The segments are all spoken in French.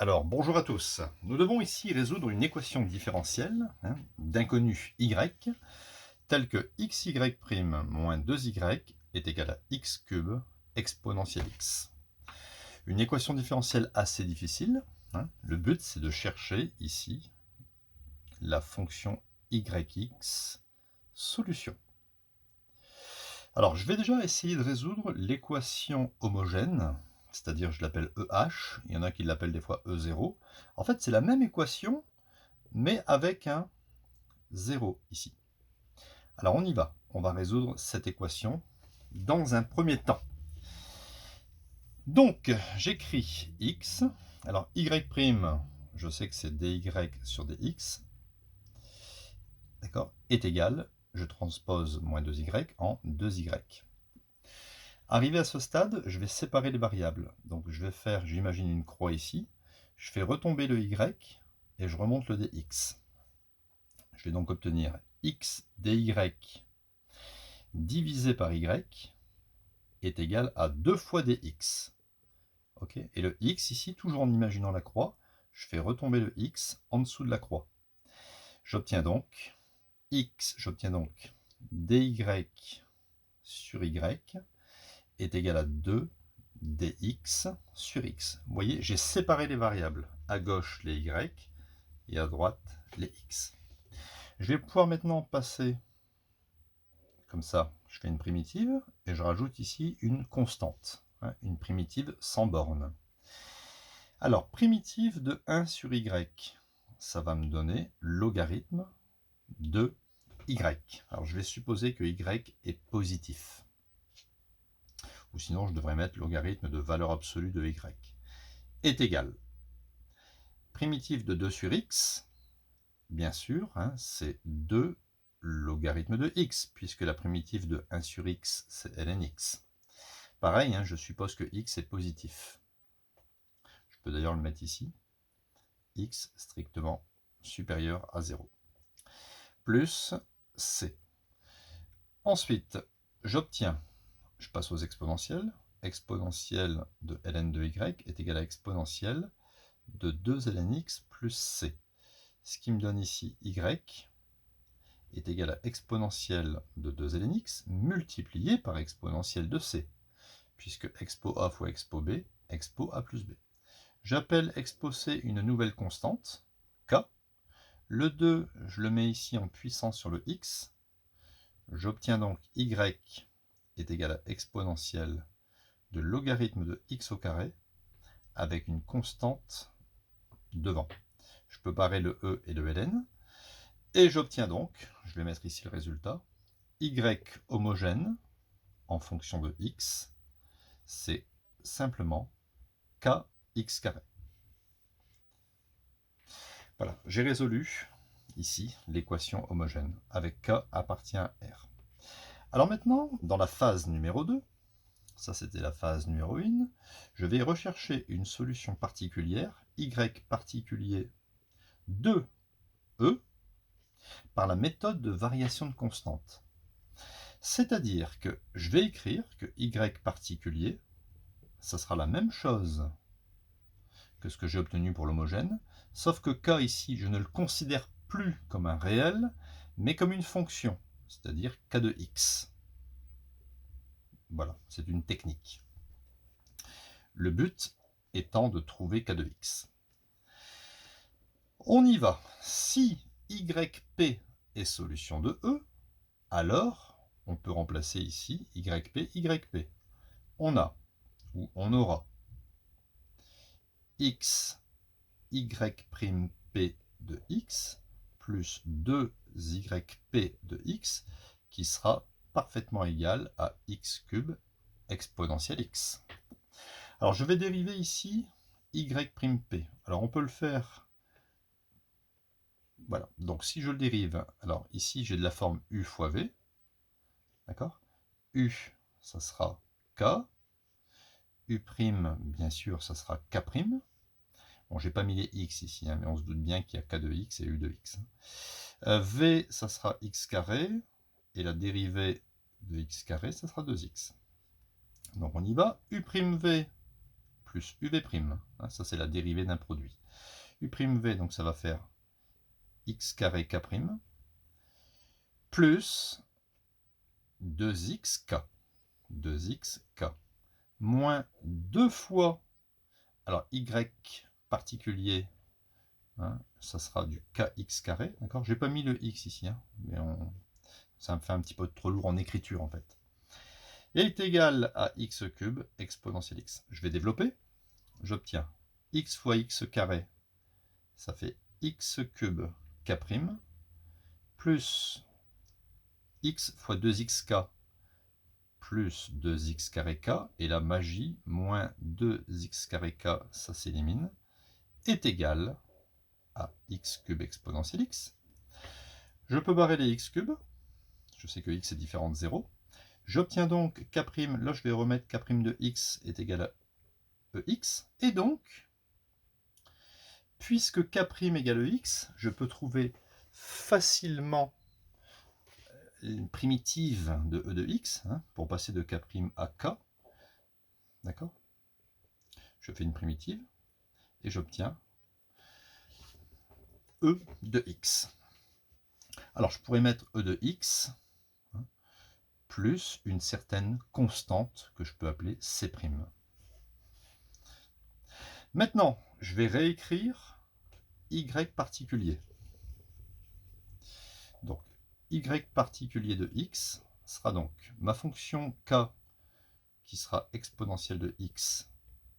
Alors, bonjour à tous. Nous devons ici résoudre une équation différentielle d'inconnu y, telle que xy' moins 2y est égal à x cube exponentielle x. Une équation différentielle assez difficile. Le but, c'est de chercher ici la fonction yx solution. Alors, je vais déjà essayer de résoudre l'équation homogène, c'est-à-dire je l'appelle EH, il y en a qui l'appellent des fois E0. En fait, c'est la même équation, mais avec un 0 ici. Alors on y va, on va résoudre cette équation dans un premier temps. Donc, j'écris x, alors y', je sais que c'est dy sur dx, d'accord, est égal, je transpose moins 2y en 2y. Arrivé à ce stade, je vais séparer les variables. Donc je vais faire, j'imagine une croix ici, je fais retomber le y et je remonte le dx. Je vais donc obtenir x dy divisé par y est égal à 2 fois dx. Okay, et le x ici, toujours en imaginant la croix, je fais retomber le x en dessous de la croix. J'obtiens donc dy sur y est égal à 2 dx sur x. Vous voyez, j'ai séparé les variables. À gauche les y et à droite les x. Je vais pouvoir maintenant passer comme ça. Je fais une primitive et je rajoute ici une constante, une primitive sans borne. Alors, primitive de 1 sur y, ça va me donner logarithme de y. Alors, je vais supposer que y est positif. Ou sinon, je devrais mettre logarithme de valeur absolue de y. Est égal. Primitive de 2 sur x, bien sûr, c'est 2 logarithme de x, puisque la primitive de 1 sur x, c'est ln x. Pareil, je suppose que x est positif. Je peux d'ailleurs le mettre ici. X strictement supérieur à 0. Plus c. Ensuite, j'obtiens, je passe aux exponentielles. Exponentielle de ln de y est égal à exponentielle de 2 ln x plus c. Ce qui me donne ici y est égal à exponentielle de 2 ln x multiplié par exponentielle de c, puisque expo a fois expo b, expo a plus b. J'appelle expo c une nouvelle constante, k. Le 2, je le mets ici en puissance sur le x. J'obtiens donc y est égal à exponentielle de logarithme de x au carré avec une constante devant. Je peux barrer le e et le ln. Et j'obtiens donc, je vais mettre ici le résultat, y homogène en fonction de x, c'est simplement kx carré. Voilà, j'ai résolu ici l'équation homogène avec k appartient à r. Alors maintenant, dans la phase numéro 2, ça c'était la phase numéro 1, je vais rechercher une solution particulière, y particulier de e, par la méthode de variation de constante. C'est-à-dire que je vais écrire que y particulier, ça sera la même chose que ce que j'ai obtenu pour l'homogène, sauf que k ici, je ne le considère plus comme un réel, mais comme une fonction, c'est-à-dire k de x. Voilà, c'est une technique. Le but étant de trouver k de x. On y va. Si yp est solution de E, alors on peut remplacer ici yp, yp. On a, ou on aura, x y'p de x plus 2yp de x qui sera parfaitement égal à x cube exponentielle x. Alors je vais dériver ici y'p. Alors on peut le faire, voilà, donc si je le dérive, alors ici j'ai de la forme u fois v, d'accord, u ça sera k, u' bien sûr ça sera k'. Bon, j'ai pas mis les x ici, mais on se doute bien qu'il y a k de x et u de x. V, ça sera x carré, et la dérivée de x carré, ça sera 2x. Donc on y va. U' v plus uv'. Hein, ça, c'est la dérivée d'un produit. u'v, donc ça va faire x carré k' plus 2xk. 2xk. Moins 2 fois, alors y particulier, hein, ça sera du kx carré. D'accord, j'ai pas mis le x ici, hein, mais ça me fait un petit peu trop lourd en écriture en fait. Et est égal à x cube exponentielle x. Je vais développer. J'obtiens x fois x carré, ça fait x cube k', plus x fois 2xk plus 2x carré k, et la magie, moins 2x carré k, ça s'élimine, est égal à x cube exponentielle x. Je peux barrer les x cubes, je sais que x est différent de 0. J'obtiens donc k', là je vais remettre k' de x est égal à ex, et donc, puisque k' égale ex, je peux trouver facilement une primitive de e de x, hein, pour passer de k' à k. D'accord? Je fais une primitive, et j'obtiens e de x. Alors je pourrais mettre e de x, hein, plus une certaine constante que je peux appeler c'. Maintenant, je vais réécrire y particulier. Donc, y particulier de x sera donc ma fonction k qui sera exponentielle de x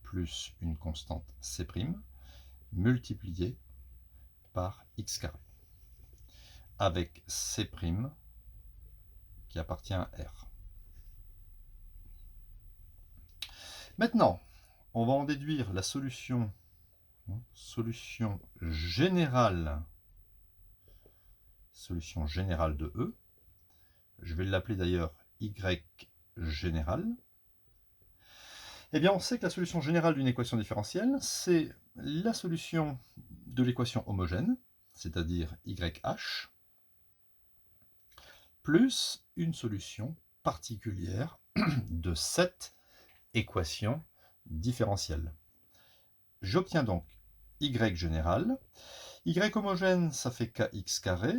plus une constante c' multipliée par x carré, avec c' qui appartient à R. Maintenant, on va en déduire la solution générale de E. Je vais l'appeler d'ailleurs Y général. Eh bien, on sait que la solution générale d'une équation différentielle, c'est la solution de l'équation homogène, c'est-à-dire YH, plus une solution particulière de cette équation différentielle. J'obtiens donc Y général. Y homogène, ça fait kx carré.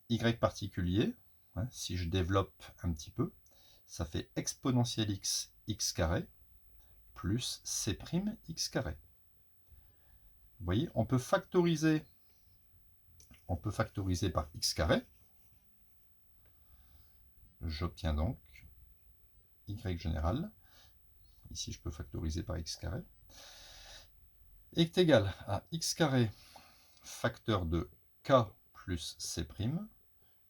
Y particulier, hein, si je développe un petit peu, ça fait exponentielle x carré plus c' x carré. Vous voyez, on peut factoriser par x carré. J'obtiens donc y général. Ici, je peux factoriser par x carré. Est égal à x carré facteur de k plus c'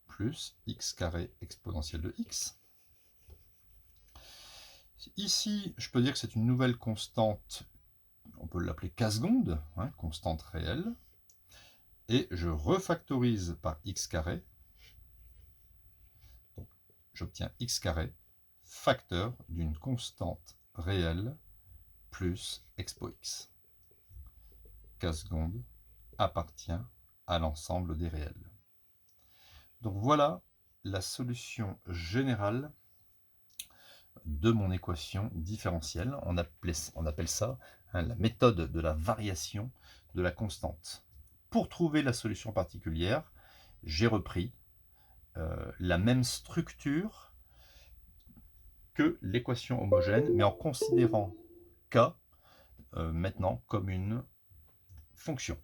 plus x carré exponentielle de x. Ici, je peux dire que c'est une nouvelle constante, on peut l'appeler k-seconde, hein, constante réelle, et je refactorise par x carré, donc j'obtiens x carré facteur d'une constante réelle plus expo x. K-seconde appartient à l'ensemble des réels. Donc voilà la solution générale de mon équation différentielle. On appelle ça, hein, la méthode de la variation de la constante. Pour trouver la solution particulière, j'ai repris la même structure que l'équation homogène, mais en considérant k maintenant comme une fonction.